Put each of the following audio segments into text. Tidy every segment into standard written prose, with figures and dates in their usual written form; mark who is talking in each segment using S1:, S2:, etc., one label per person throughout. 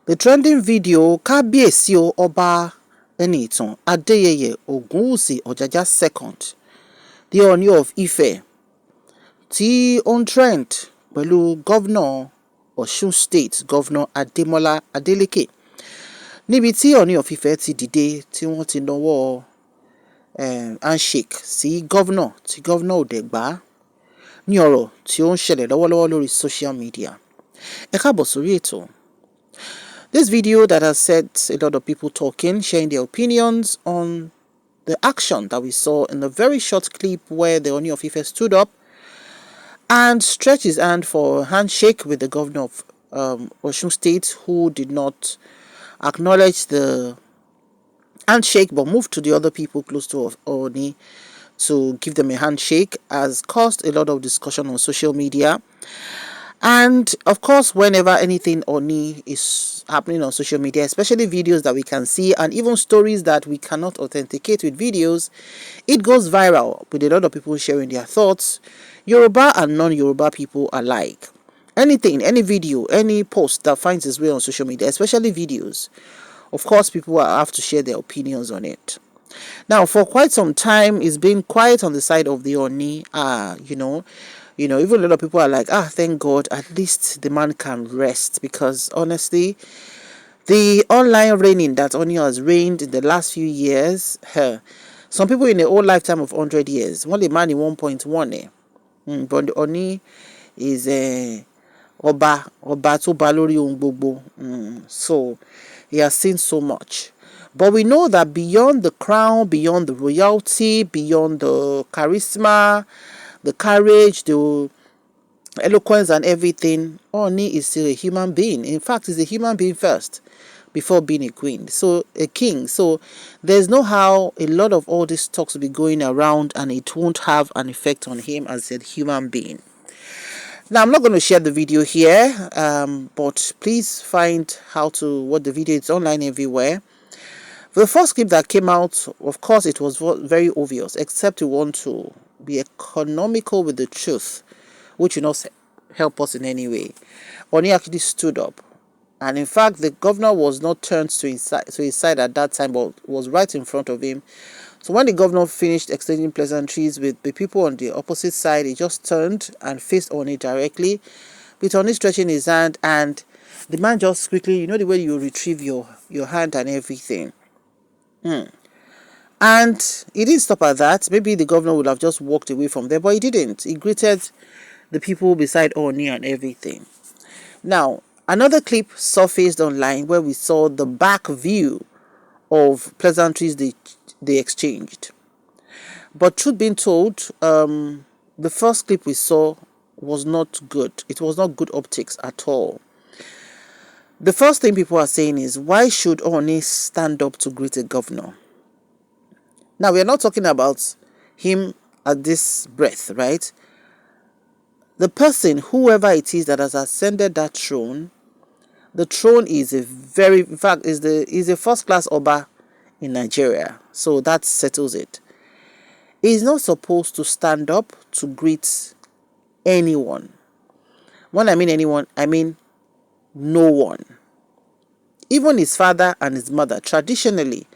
S1: The trending video Kábíyèsí o Ọba Ẹniìtàn Adéyẹyè Ògúnwùsì Ọ̀jájá II, the Ooni of Ife, tí on trend pẹ̀lú Governor Ọ̀ṣun State, Governor Adémọ́lá Adeleke, níbi tí Ooni of Ife ti dìde tí wọ́n ti nawọ́ handshake sí governor tí governor ò dẹ̀ gbà ní ọ̀rọ̀ tí ó ń ṣẹlẹ̀ lọ́wọ́lọ́wọ́ lórí social media. Ẹ káàbọ̀ sórí ètò. This video that has set a lot of people talking, sharing their opinions on the action that we saw in the very short clip where the Ooni of Ife stood up and stretched his hand for a handshake with the governor of Osun State, who did not acknowledge the handshake but moved to the other people close to Ooni to give them a handshake, has caused a lot of discussion on social media. And of course, whenever anything Ooni is happening on social media, especially videos that we can see and even stories that we cannot authenticate with videos, it goes viral with a lot of people sharing their thoughts, Yoruba and non-Yoruba people alike. Anything, any video, any post that finds its way on social media, especially videos, of course, people will have to share their opinions on it. Now, for quite some time, it's been quiet on the side of the Ooni. Even a lot of people are like, thank God, at least the man can rest. Because honestly, the online reigning that Ooni has reigned in the last few years, some people in the whole lifetime of 100 years, only man in 1.1. But the Ooni is Ọba tó ba lórí ohun gbogbo. So he has seen so much. But we know that beyond the crown, beyond the royalty, beyond the charisma, the courage, the eloquence and everything, Ooni is still a human being. In fact, he's a human being first before being a queen. So a king. So there's no how a lot of all these talks will be going around and it won't have an effect on him as a human being. Now, I'm not going to share the video here, but please find how to watch the video. It's online everywhere. The first clip that came out, of course, it was very obvious, except you want to be economical with the truth, which will not help us in any way. Ooni actually stood up. And in fact, the governor was not turned to his side at that time, but was right in front of him. So when the governor finished exchanging pleasantries with the people on the opposite side, he just turned and faced Ooni directly, with Ooni stretching his hand, and the man just quickly, the way you retrieve your hand and everything. And he didn't stop at that. Maybe the governor would have just walked away from there, but he didn't. He greeted the people beside Ooni and everything. Now, another clip surfaced online where we saw the back view of pleasantries they exchanged. But truth being told, the first clip we saw was not good. It was not good optics at all. The first thing people are saying is, why should Ooni stand up to greet a governor? Now, we are not talking about him at this breath, right? The person, whoever it is that has ascended that throne, the throne is is a first-class Oba in Nigeria. So that settles it. He's not supposed to stand up to greet anyone. When I mean anyone, I mean no one. Even his father and his mother traditionally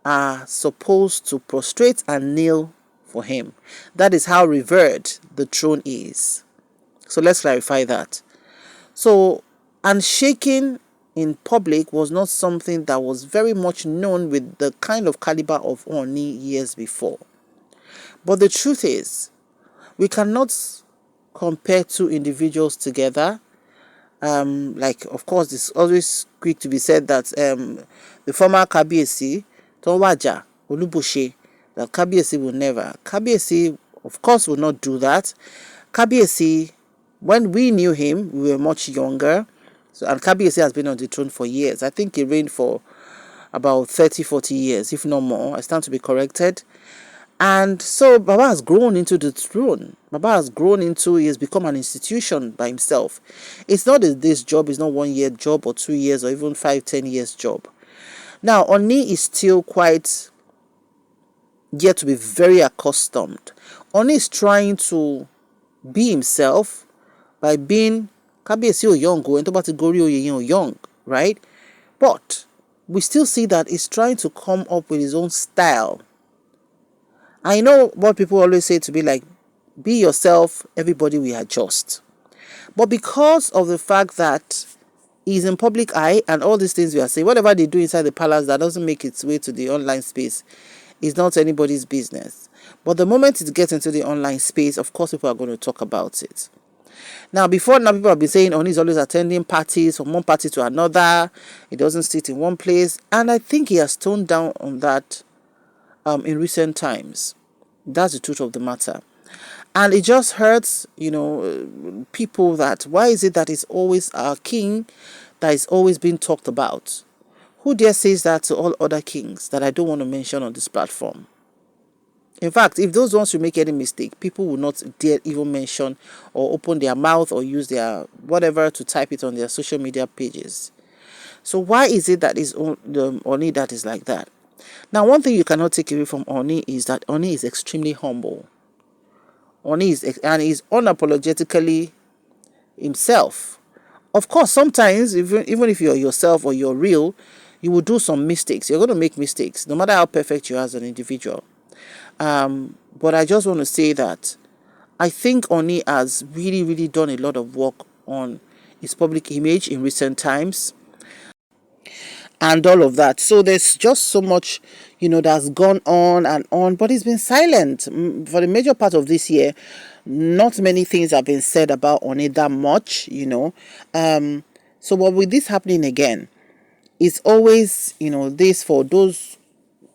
S1: are supposed to prostrate and kneel for him. That is how revered the throne is. So let's clarify that. So, and shaking in public was not something that was very much known with the kind of caliber of Ooni years before. But the truth is, we cannot compare two individuals together. Of course, it's always quick to be said that the former Kábíyèsí, Tonwaja, Olúbùṣe, that Kábíyèsí will never. Kábíyèsí, of course, will not do that. Kábíyèsí, when we knew him, we were much younger. And Kábíyèsí has been on the throne for years. I think he reigned for about 30-40 years, if not more. I stand to be corrected. And so Baba has grown into the throne. Baba has grown into, he has become an institution by himself. It's not this job, it's not 1 year job or 2 years or even 5-10 years job. Now, Ooni is still quite yet to be very accustomed. Ooni is trying to be himself by being Kábíyèsí ò young, ẹni tó bá ti gorí oyè yẹn ò young, right? But we still see that he's trying to come up with his own style. I know what people always say to be like, be yourself, everybody will adjust. But because of the fact that he's in public eye and all these things we are saying, whatever they do inside the palace that doesn't make its way to the online space is not anybody's business. But the moment it gets into the online space, of course, people are going to talk about it. Now, before now, people have been saying Ooni is always attending parties from one party to another. He doesn't sit in one place. And I think he has toned down on that in recent times. That's the truth of the matter. And it just hurts, people that why is it that it's always our king that is always being talked about? Who dare says that to all other kings that I don't want to mention on this platform? In fact, if those ones should make any mistake, people will not dare even mention or open their mouth or use their whatever to type it on their social media pages. So why is it that is the Ooni that is like that? Now, one thing you cannot take away from Ooni is that Ooni is extremely humble. Ooni is unapologetically himself. Of course, sometimes even if you're yourself or you're real, you will do some mistakes. You're going to make mistakes, no matter how perfect you are as an individual. But I just want to say that I think Ooni has really, really done a lot of work on his public image in recent times and all of that. So there's just so much, that's gone on and on, but he's been silent for the major part of this year. Not many things have been said about Ooni that much, So what with this happening again, it's always, this for those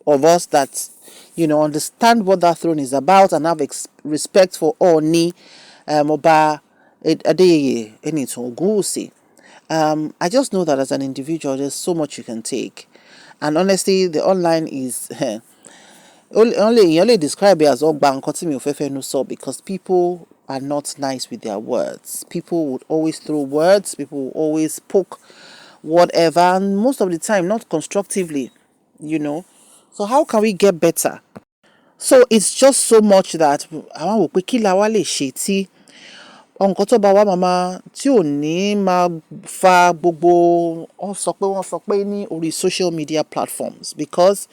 S1: of us that, understand what that throne is about and have respect for Ooni, Oba Adeyeye Enitan Ogunwusi. I just know that as an individual, there's so much you can take. And honestly, the online is only describe it as Ogba nkan tí mi ò fẹ́ fẹ́nu sọ, because people are not nice with their words. People would always throw words, people would always poke whatever, and most of the time not constructively, So how can we get better? So it's just so much that àwọn wò pé kí la wá lè ṣe tí nǹkan tó bá wá màmá tí ò ní máa fa gbogbo wọ́n sọ pé ní orí social media platforms, because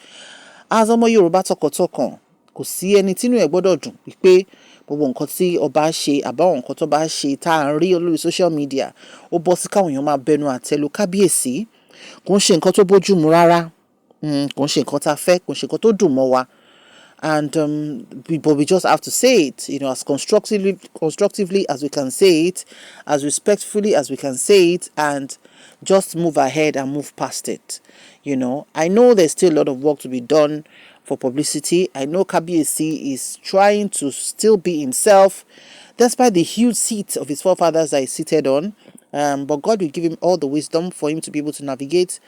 S1: as ọmọ Yorùbá tọkàntọkàn kò sí ẹni tínú ẹ̀ gbọ́dọ̀ dùn wípé gbogbo nǹkan tí ọba ṣe àbáwọn nǹkan tó bá ṣe tá à ń rí lórí social media ó bọ́ sí káwọn èèyàn máa bẹnu àtẹ́lu kábíyèsí. Kò ń ṣe nǹkan tó bójú mu rárá, kò ń ṣe nǹkan tá a fẹ́, kò ń ṣe nǹkan tó dùn mọ́ wa. And but we just have to say it, as constructively as we can say it, as respectfully as we can say it, and just move ahead and move past it. I know there's still a lot of work to be done for publicity. I know Kabiyesi is trying to still be himself, despite the huge seat of his forefathers that he's seated on. But God will give him all the wisdom for him to be able to navigate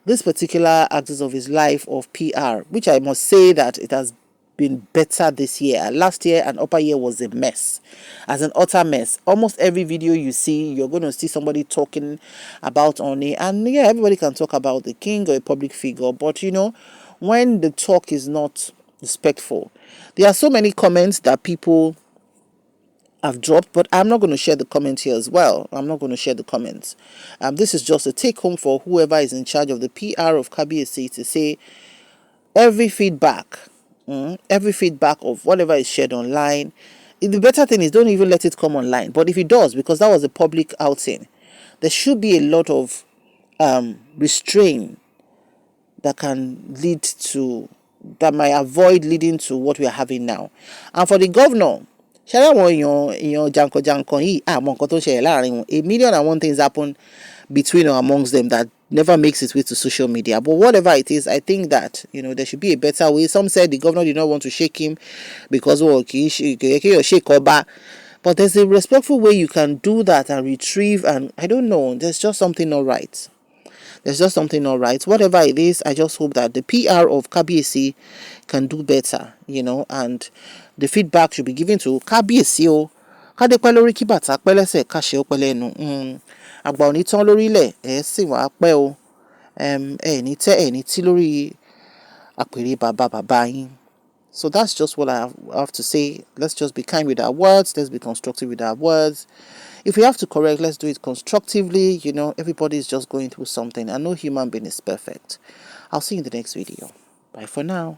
S1: this particular axis of his life of PR, which I must say that it has been better this year. Last year and upper year was a mess, as an utter mess. Almost every video you see, you're going to see somebody talking about Ooni, and yeah, everybody can talk about the king or a public figure, but when the talk is not respectful, there are so many comments that people have dropped, but I'm not going to share the comments here as well. I'm not going to share the comments. This is just a take home for whoever is in charge of the PR of Kabiyesi to say every feedback of whatever is shared online. The better thing is don't even let it come online. But if it does, because that was a public outing, there should be a lot of restraint that might avoid leading to what we are having now. And for the governor, a million and one things happen between or amongst them that never makes its way to social media. But whatever it is, I think that there should be a better way. Some said the governor did not want to shake him because shake Oba. But there's a respectful way you can do that and retrieve, and I don't know, there's just something not right. Whatever it is, I just hope that the PR of Kabiyesi can do better, and the feedback should be given to Kabiyesi o. Kádépẹ́ lórí kí bàtà pẹ́ lẹ́sẹ̀ káṣẹ́ ó pẹ́ lẹ́nu. Àgbà ò ní tán lórílẹ̀, sì wá pẹ́ o. Ní tí lórí àpèrè bàbá yín. So that's just what I have to say. Let's just be kind with our words. Let's be constructive with our words. If we have to correct, let's do it constructively. You know, everybody is just going through something, and no human being is perfect. I'll see you in the next video. Bye for now.